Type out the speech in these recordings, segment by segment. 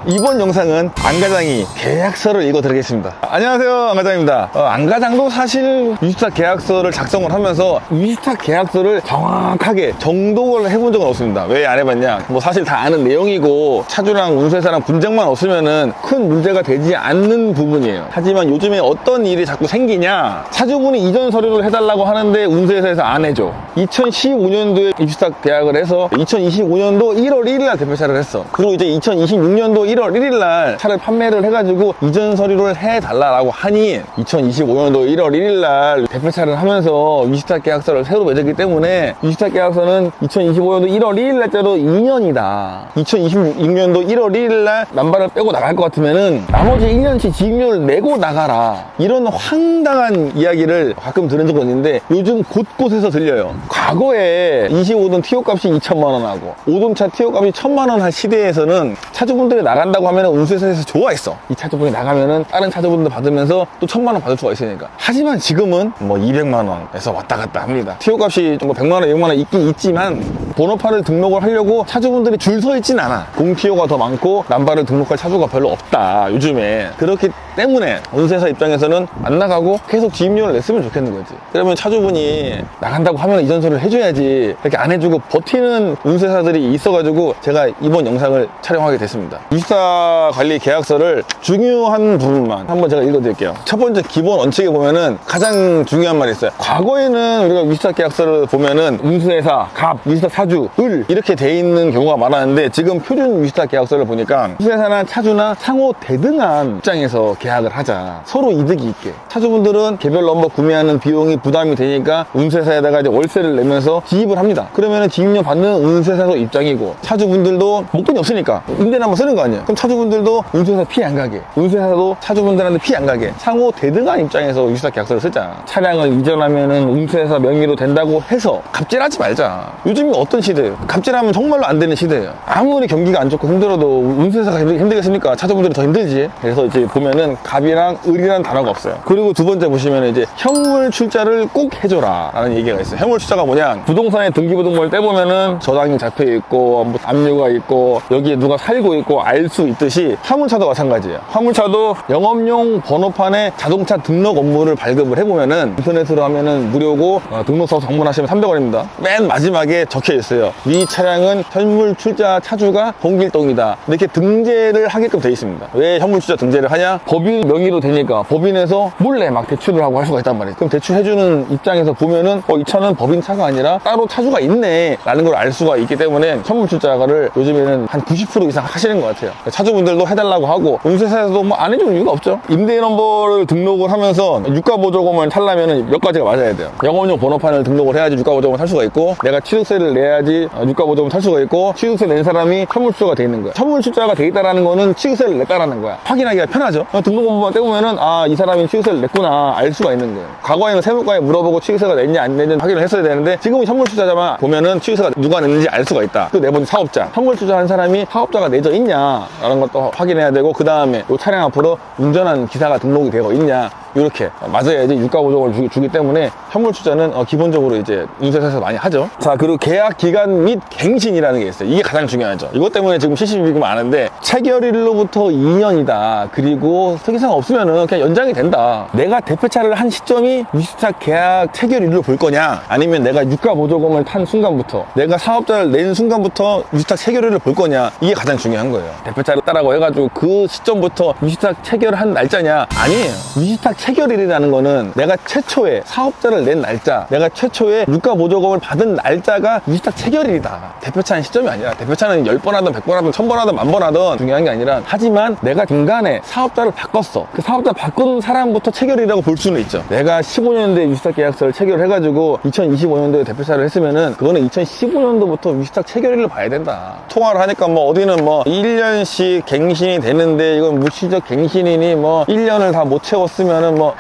이번 영상은 안과장이 계약서를 읽어드리겠습니다. 안녕하세요, 안과장입니다. 안과장도 사실 위탁 계약서를 작성을 하면서 위탁 계약서를 정확하게 정독을 해본 적은 없습니다. 왜 안 해봤냐, 뭐 사실 다 아는 내용이고 차주랑 운수회사랑 분쟁만 없으면은 큰 문제가 되지 않는 부분이에요. 하지만 요즘에 어떤 일이 자꾸 생기냐, 차주분이 이전 서류를 해달라고 하는데 운수회사에서 안 해줘. 2015년도에 위탁 계약을 해서 2025년도 1월 1일날 대표차를 했어. 그리고 이제 2026년도 1월 1일날 차를 판매를 해가지고 이전 서류를 해달라고 하니 2025년도 1월 1일날 대표차를 하면서 위탁 계약서를 새로 맺었기 때문에 위탁 계약서는 2025년도 1월 1일날짜로 2년이다. 2026년도 1월 1일날 남발을 빼고 나갈 것 같으면은 나머지 1년치 지급료를 내고 나가라. 이런 황당한 이야기를 가끔 들은 적은 있는데 요즘 곳곳에서 들려요. 과거에 25돈 티오 값이 2천만 원 하고 5돈차 티오 값이 1,000만 원 한 시대에서는 차주분들이 나간다고 하면 운수회사에서 좋아했어. 이 차주분이 나가면은 다른 차주분들 받으면서 또 1,000만 원 받을 수가 있으니까. 하지만 지금은 뭐 200만 원에서 왔다 갔다 합니다. 티오 값이 뭐 100만 원, 200만 원 있긴 있지만 번호판을 등록을 하려고 차주분들이 줄 서 있진 않아. 공티오가 더 많고 남발을 등록할 차주가 별로 없다, 요즘에. 그렇기 때문에 운수회사 입장에서는 안 나가고 계속 지입료를 냈으면 좋겠는 거지. 그러면 차주분이 나간다고 하면 이전 서류를 해줘야지. 이렇게 안 해주고 버티는 운수회사들이 있어가지고 제가 이번 영상을 촬영하게 됐습니다. 위탁 관리 계약서를 중요한 부분만 한번 제가 읽어드릴게요. 첫 번째 기본 원칙에 보면은 가장 중요한 말이 있어요. 과거에는 우리가 위탁 계약서를 보면은 운수회사, 갑, 위탁 사주, 을 이렇게 돼 있는 경우가 많았는데 지금 표준 위탁 계약서를 보니까 운수회사나 차주나 상호 대등한 입장에서 계약을 하자. 서로 이득이 있게. 차주분들은 개별 넘버 구매하는 비용이 부담이 되니까 운수회사에다가 이제 월세를 내면서 지입을 합니다. 그러면은 지입료 받는 운수회사도 입장이고, 차주분들도 목돈이 없으니까 임대나 한번 쓰는 거 아니에요. 그럼 차주분들도 운수회사 피해 안 가게, 운수회사도 차주분들한테 피해 안 가게 상호 대등한 입장에서 위탁 계약서를 쓰자. 차량을 이전하면은 운수회사 명의로 된다고 해서 갑질하지 말자. 요즘이 어떤 시대예요? 갑질하면 정말로 안 되는 시대예요. 아무리 경기가 안 좋고 힘들어도 운수회사가 힘들겠습니까? 차주분들이 더 힘들지. 그래서 이제 보면은 갑이랑 을이라는 단어가 없어요. 그리고 두 번째 보시면 이제 현물 출자를 꼭 해줘라 라는 얘기가 있어요. 현물 출자가 뭐냐, 부동산의 등기부등본을 떼보면은 저당이 잡혀있고 뭐 압류가 있고 여기에 누가 살고 있고 알 수 있듯이 화물차도 마찬가지예요. 화물차도 영업용 번호판에 자동차 등록 업무를 발급을 해보면은 인터넷으로 하면은 무료고 등록서 방문하시면 300원입니다. 맨 마지막에 적혀 있어요. 이 차량은 현물 출자 차주가 홍길동이다. 이렇게 등재를 하게끔 되어 있습니다. 왜 현물 출자 등재를 하냐? 법인 명의로 되니까 법인에서 몰래 막 대출을 하고 할 수가 있단 말이에요. 그럼 대출해주는 입장에서 보면은 이 차는 법인 차가 아니라 따로 차주가 있네 라는 걸 알 수가 있기 때문에 현물 출자를 요즘에는 한 90% 이상 하시는 것 같아요. 차주분들도 해달라고 하고 운수회사에서도 뭐 안 해주는 이유가 없죠. 임대 넘버를 등록을 하면서 유가보조금을 타려면 몇 가지가 맞아야 돼요. 영업용 번호판을 등록을 해야지 유가보조금을 탈 수가 있고, 내가 취득세를 내야지 유가보조금을 탈 수가 있고, 취득세 낸 사람이 현물출자가 돼 있는 거야. 현물출자가 돼 있다라는 거는 취득세를 냈다라는 거야. 확인하기가 편하죠. 등록번호만 떼보면은 이 사람이 취득세를 냈구나 알 수가 있는 거예요. 과거에는 세무과에 물어보고 취득세가 냈냐 안 냈냐 확인을 했어야 되는데 지금은 현물출자자만 보면은 취득세가 누가 냈는지 알 수가 있다. 또 네 번째 사업자, 현물출자한 사람이 사업자가 내져 있냐 라는 것도 확인해야 되고, 그 다음에 이 차량 앞으로 운전한 기사가 등록이 되어 있냐, 이렇게 맞아야지 유가보조금을 주기 때문에 현물출자는 기본적으로 이제 운수회사에서 많이 하죠. 자, 그리고 계약 기간 및 갱신이라는 게 있어요. 이게 가장 중요하죠. 이것 때문에 지금 70일이 많은데, 체결일로부터 2년이다. 그리고 특이사항 없으면은 그냥 연장이 된다. 내가 대표차를 한 시점이 위탁 계약 체결일로 볼 거냐, 아니면 내가 유가보조금을 탄 순간부터, 내가 사업자를 낸 순간부터 위탁 체결일을 볼 거냐, 이게 가장 중요한 거예요. 대표차를 따라고 해가지고 그 시점부터 위탁 체결한 날짜냐? 아니에요. 위탁 체결일이라는 거는 내가 최초에 사업자를 낸 날짜, 내가 최초에 유가보조금을 받은 날짜가 위탁 체결일이다. 대표차는 시점이 아니라, 대표차는 10번 하든 100번 하든 1000번 하든 1000번 하든 중요한 게 아니라, 하지만 내가 중간에 사업자를 바꿨어. 그 사업자 바꾼 사람부터 체결이라고 볼 수는 있죠. 내가 15년도에 위탁 계약서를 체결해가지고 2025년도에 대표차를 했으면은 그거는 2015년도부터 위탁 체결일을 봐야 된다. 통화를 하니까 뭐 어디는 뭐 1년씩 갱신이 되는데 이건 무시적 갱신이니 뭐 1년을 다 못 채웠으면은 뭐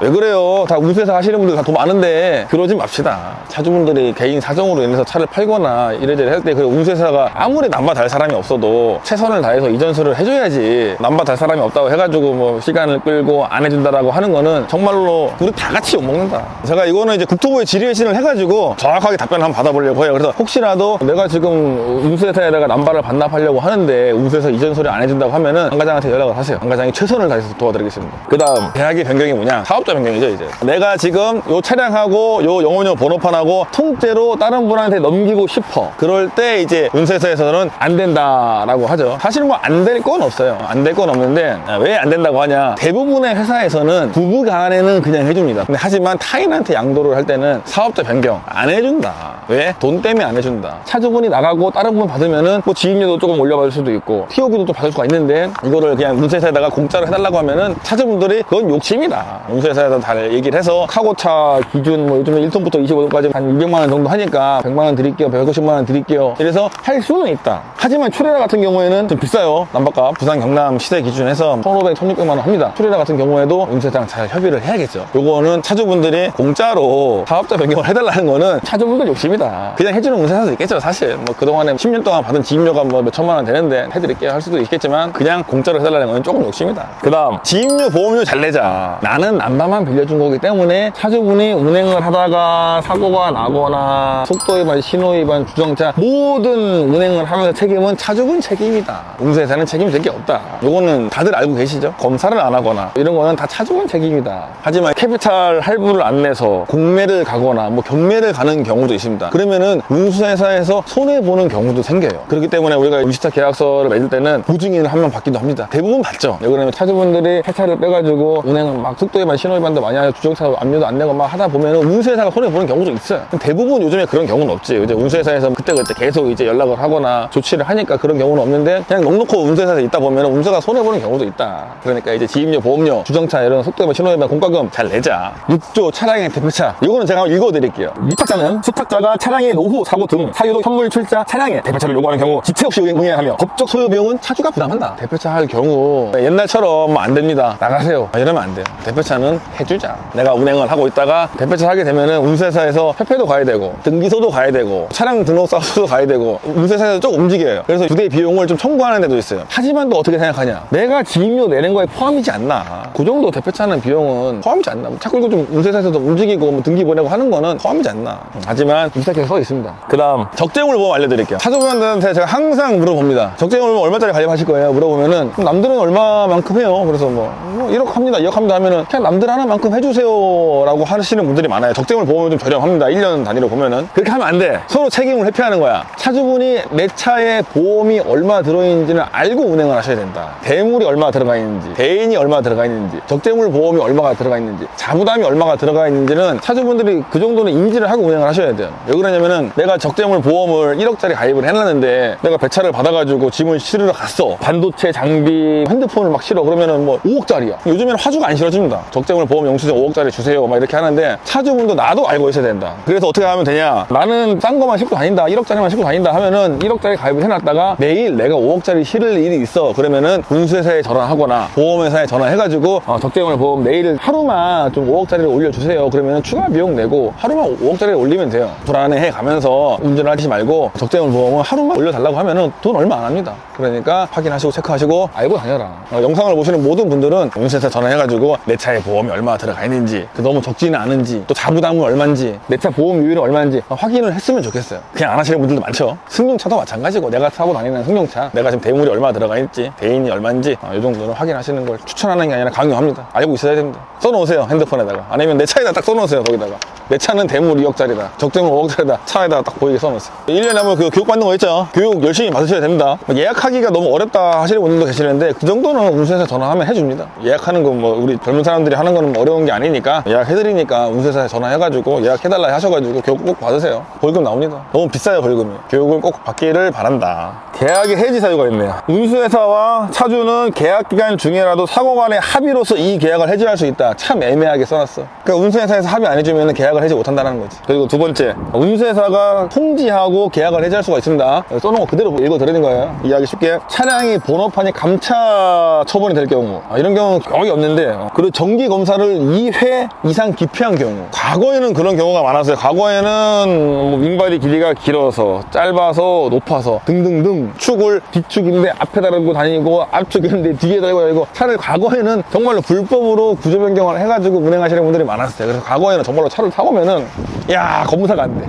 왜 그래요? 다 운수회사 하시는 분들 다 돈 많은데 그러지 맙시다. 차주분들이 개인 사정으로 인해서 차를 팔거나 이래저래 할 때 그 운수회사가 아무리 남바달 사람이 없어도 최선을 다해서 이전수를 해줘야지. 남바달 사람이 없다고 해가지고 뭐 시간을 끌고 안 해준다라고 하는 거는 정말로 우리 다 같이 욕먹는다. 제가 이거는 이제 국토부에 질의회신을 해가지고 정확하게 답변을 한번 받아보려고 해요. 그래서 혹시라도 내가 지금 운수회사에다가 남바를 반납하려고 하는데 운수회사 이전 소리 안 해준다고 하면은 안 과장한테 연락을 하세요. 안 과장이 최선을 다해서 도와드리겠습니다. 그 다음 계약의 변경이 뭐냐? 사업자 변경이죠. 이제 내가 지금 요 차량하고 요 영업용 번호판하고 통째로 다른 분한테 넘기고 싶어. 그럴 때 이제 운수회사에서는 안 된다라고 하죠. 사실 뭐 안 될 건 없어요. 안 될 건 없는데 왜 안 된다고 하냐? 대부분의 회사에서는 부부 간에는 그냥 해줍니다. 근데 하지만 타인한테 양도를 할 때는 사업자 변경 안 해준다. 왜? 돈 때문에 안 해준다. 차주분이 나가고 다른 분 받으면은 뭐 지입료도 조금 올려받을 수도 있고 TOB도 좀 받을 수가 있는데 이거를 그냥 운수회사에다가 공짜로 해달라고 하면은 차주분들이 그건 욕심이다. 운수회사에다 다 얘기를 해서 카고차 기준 뭐 요즘에 1톤부터 25톤까지 한 200만 원 정도 하니까 100만 원 드릴게요, 150만 원 드릴게요. 이래서 할 수는 있다. 하지만 출애라 같은 경우에는 좀 비싸요. 남바값 부산 경남 시세 기준에서 1,500, 1,600만 원 합니다. 출애라 같은 경우에도 운수회사랑 잘 협의를 해야겠죠. 요거는 차주분들이 공짜로 사업자 변경을 해달라는 거는 차주분들 욕심이다. 그냥 해주는 운수회사도 있겠죠. 사실 뭐 그동안에 10년 동안 받은 지입료가 뭐 몇 천만 원 되는데 해드릴게요 할 수도 있겠지만 그냥 공짜로 해달라는 건 조금 욕심이다. 그 다음 지입료 보험료 잘 내자. 나는 남바만 빌려준 거기 때문에 차주분이 운행을 하다가 사고가 나거나 속도 위반, 신호 위반, 주정차 모든 운행을 하면서 책임은 차주분 책임이다. 운수회사는 책임질 게 없다. 요거는 다들 알고 계시죠? 검사를 안 하거나 이런 거는 다 차주분 책임이다. 하지만 캐피탈 할부를 안 내서 공매를 가거나 뭐 경매를 가는 경우도 있습니다. 그러면은 운수회사에서 손해보는 경우도 생겨요. 그렇기 때문에 우리가 유시차 계약서를 맺을 때는 보증인을 한 명 받기도 합니다. 대부분 받죠. 왜 그러면 차주분들이 회차를 빼가지고 운행을 막 속도 위반, 신호 위반도 많이 하고 주정차 압류도 안 내고 막 하다 보면은 운수회사가 손해보는 경우도 있어요. 대부분 요즘에 그런 경우는 없지. 이제 운수회사에서 그때그때 계속 이제 연락을 하거나 조치를 하니까 그런 경우는 없는데 그냥 넉넉히 운수회사에서 있다 보면 운수가 손해보는 경우도 있다. 그러니까 이제 지입료, 보험료, 주정차 이런 속도 위반, 신호 위반 공과금 잘 내자. 6조 차량의 대표차. 이거는 제가 한번 읽어드릴게요. 위탁자는 수탁자가 차량의 노후, 사고 등 사유로 현물 출자 차량의 대표차를 요구하는 경우 지체 없이 운행하며 법적 소요 비용은 차주가 부담한다. 대표차 할 경우 옛날처럼 안 됩니다. 나가세요. 이러면 안 돼요. 대표차는 해주자. 내가 운행을 하고 있다가 대표차 하게 되면은 운수회사에서 협회도 가야 되고 등기소도 가야 되고 차량 등록사무소도 가야 되고 운수회사에서 좀 움직여요. 그래서 부대 비용을 좀 청구하는 데도 있어요. 하지만 또 어떻게 생각하냐? 내가 지입료 내는 거에 포함이지 않나? 그 정도 대표차는 비용은 포함이지 않나? 차 끌고 좀 운수회사에서 움직이고 뭐 등기 보내고 하는 거는 포함이지 않나? 하지만 비슷하게 써 있습니다. 그 다음 적재물 보험 알려드릴게요. 차주분한테 제가 항상 물어봅니다. 적재물 보험 얼마짜리 가입하실 거예요? 물어보면은 남들은 얼마만큼 해요? 그래서 뭐 1억 합니다, 2억 합니다 하면은 그냥 남들 하나만큼 해주세요 라고 하시는 분들이 많아요. 적재물 보험은 좀 저렴합니다. 1년 단위로 보면은. 그렇게 하면 안 돼. 서로 책임을 회피하는 거야. 차주분이 내 차에 보험이 얼마 들어있는지는 알고 운행을 하셔야 된다. 대물이 얼마 들어가 있는지, 대인이 얼마 들어가 있는지, 적재물 보험이 얼마가 들어가 있는지, 자부담이 얼마가 들어가 있는지는 차주분들이 그 정도는 인지를 하고 운행을 하셔야 돼요. 왜 그러냐면은 내가 적재물 보험을 1억짜리 가입을 해놨는데 내가 배차를 받아가지고 짐을 실으러 갔어. 반도체, 장비, 핸드폰을 막 실어. 그러면은 뭐 5억짜리야. 요즘에는 화주가 안 실어줍니다. 적재물 보험 영수증 5억짜리 주세요 막 이렇게 하는데 차주분도 나도 알고 있어야 된다. 그래서 어떻게 하면 되냐? 나는 싼 거만 싣고 다닌다, 1억짜리만 싣고 다닌다 하면은 1억짜리 가입을 해놨다가 내일 내가 5억짜리 실을 일이 있어. 그러면은 운수회사에 전화하거나 보험회사에 전화해가지고 적재물 보험 내일 하루만 좀 5억짜리를 올려주세요. 그러면은 추가 비용 내고 하루만 5억짜리를 올리면 돼요. 불안해해 가면서 운전을 하시지 말고 적재물 보험은 하루만 올려달라고 하면은 돈 얼마 안 합니다. 그러니까 확인하시고 체크하시고 알고 다녀라. 영상을 보시는 모든 분들은 운수회사 전화해가지고 내 차에 보험이 얼마 들어가 있는지, 너무 적지는 않은지, 또 자부담은 얼마인지, 내 차 보험료율이 얼마인지 확인을 했으면 좋겠어요. 그냥 안 하시는 분들도 많죠. 승용차도 마찬가지고 내가 타고 다니는 승용차, 내가 지금 대물이 얼마 들어가 있지, 대인이 얼마인지 이 정도는 확인하시는 걸 추천하는 게 아니라 강요합니다. 알고 있어야 됩니다. 써놓으세요. 핸드폰에다가. 아니면 내 차에다 딱 써놓으세요. 거기다가 내 차는 대물 2억짜리다, 적재물 5억짜리다 차에다가 딱 보이게 써놓으세요. 1년에 한번 그 교육받는 거 있죠. 교육 열심히 받으셔야 됩니다. 예약하기가 너무 어렵다 하시는 분들도 계시는데 그 정도는 운수회사 전화하면 해줍니다. 예약하는 거 뭐 우리 젊은 사람들이 하는 거는 뭐 어려운 게 아니니까 예약해드리니까 운수회사에 전화해가지고 예약해달라 하셔가지고 교육 꼭 받으세요. 벌금 나옵니다. 너무 비싸요, 벌금이. 교육을 꼭 받기를 바란다. 계약의 해지 사유가 있네요. 운수회사와 차주는 계약 기간 중에라도 사고 간의 합의로서 이 계약을 해지할 수 있다. 참 애매하게 써놨어. 그러니까 운수회사에서 합의 안 해주면 계약을 해지 못한다는 거지. 그리고 두 번째, 운수회사가 통지하고 계약을 해지할 수가 있습니다. 써놓은 거 그대로 읽어드리는 거예요. 이해하기 쉽게. 차량이 번호판이 감차 처분이 될 경우, 이런 경우는 거의 없는데, 그리고 정기 검사 검사를 2회 이상 기피한 경우, 과거에는 그런 경우가 많았어요. 과거에는 뭐 윙발이 길이가 길어서 짧아서 높아서 등등등, 축을 뒤축인데 앞에 달고 다니고 앞축인데 뒤에 달고 다니고, 차를 과거에는 정말로 불법으로 구조 변경을 해가지고 운행하시는 분들이 많았어요. 그래서 과거에는 정말로 차를 타보면은 야, 검사가 안 돼,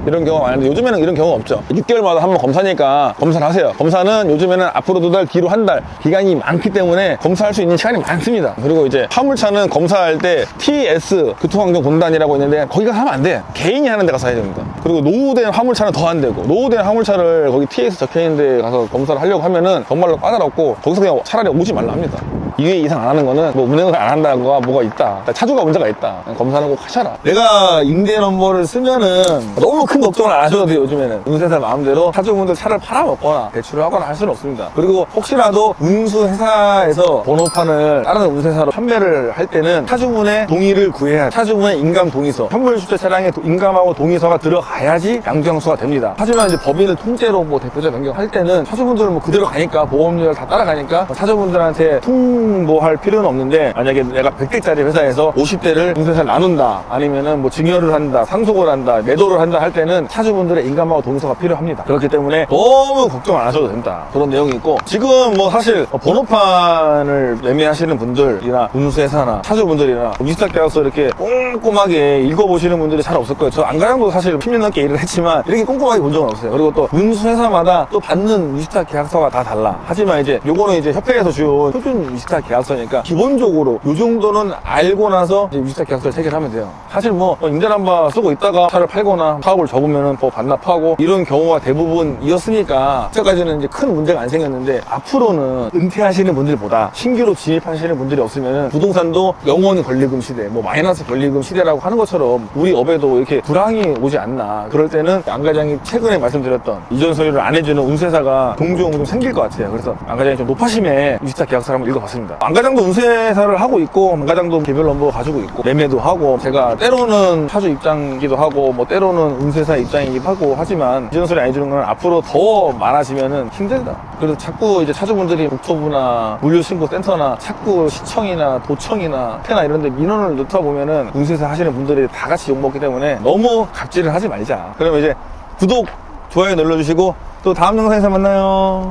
이런 경우가 많은데 요즘에는 이런 경우가 없죠. 6개월마다 한번 검사니까 검사를 하세요. 검사는 요즘에는 앞으로 2달, 뒤로 1달 기간이 많기 때문에 검사할 수 있는 시간이 많습니다. 그리고 이제 화물차는 검사할 때 TS 교통환경본단이라고 있는데 거기 가서 하면 안 돼. 개인이 하는 데 가서 해야 됩니다. 그리고 노후된 화물차는 더 안 되고, 노후된 화물차를 거기 TS 적혀있는 데 가서 검사를 하려고 하면은 정말로 까다롭고, 거기서 그냥 차라리 오지 말라 합니다. 2회 이상 안 하는 거는 뭐 운행을 안 한다거나 뭐가 있다, 차주가 문제가 있다, 검사는 꼭 하셔라. 내가 임대 넘버를 쓰면은 너무 큰 걱정을 안 하셔도 돼요. 요즘에는 운수회사 마음대로 차주분들 차를 팔아먹거나 대출을 하거나 할 수는 없습니다. 그리고 혹시라도 운수회사에서 번호판을 다른 운수회사로 판매를 할 때는 차주분의 동의를 구해야, 차주분의 인감 동의서, 현물주체 차량에 인감하고 동의서가 들어가야지 양도양수가 됩니다. 하지만 이제 법인을 통째로 뭐 대표자 변경할 때는 차주분들은 뭐 그대로 가니까, 보험료를 다 따라가니까 차주분들한테 통보할 필요는 없는데, 만약에 내가 100대짜리 회사에서 50대를 운수회사를 나눈다, 아니면은 뭐 증여를 한다, 상속을 한다, 매도를 한다 할 때는 차주분들의 인감하고 동의서가 필요합니다. 그렇기 때문에 너무 걱정 안 하셔도 된다, 그런 내용이 있고, 지금 뭐 사실 번호판을 매매하시는 분들이나 운수회사나 차주분들이나 위탁 계약서 이렇게 꼼꼼하게 읽어보시는 분들이 잘 없을 거예요. 저 안가장도 사실 10년 넘게 일을 했지만 이렇게 꼼꼼하게 본 적은 없어요. 그리고 또 운수회사마다 또 받는 위탁 계약서가 다 달라. 하지만 이제 요거는 이제 협회에서 준 표준 위탁 계약서니까 기본적으로 요 정도는 알고 나서 이제 위탁 계약서를 체결하면 돼요. 사실 뭐 임대남바 쓰고 있다가 차를 팔거나 사업을 접으면은 뭐 반납하고 이런 경우가 대부분이었으니까 그때까지는 이제 큰 문제가 안 생겼는데, 앞으로는 은퇴하시는 분들보다 신규로 진입하시는 분들이 없으면은 부동산도 영원 권리금 시대, 뭐 마이너스 권리금 시대라고 하는 것처럼 우리 업에도 이렇게 불황이 오지 않나. 그럴 때는 안 과장이 최근에 말씀드렸던 이전 서류를 안 해주는 운수회사가 종종 좀 생길 것 같아요. 그래서 안 과장이 좀 높아심에 위탁 계약서를 한번 읽어봤습니다. 안 과장도 운수회사를 하고 있고, 안 과장도 개별 넘버 가지고 있고, 매매도 하고, 제가 때로는 차주 입장이기도 하고, 뭐 때로는 운수회사 입장이기도 하고 하지만, 이전 서류 안 해주는 건 앞으로 더 많아지면은 힘들다. 그래서 자꾸 이제 차주분들이 국토부나 물류신고센터나 자꾸 시청이나 도청이나 태나 이런 데 민원을 넣다 보면은 운수회사 하시는 분들이 다 같이 욕먹기 때문에 너무 갑질을 하지 말자. 그러면 이제 구독, 좋아요 눌러주시고 또 다음 영상에서 만나요.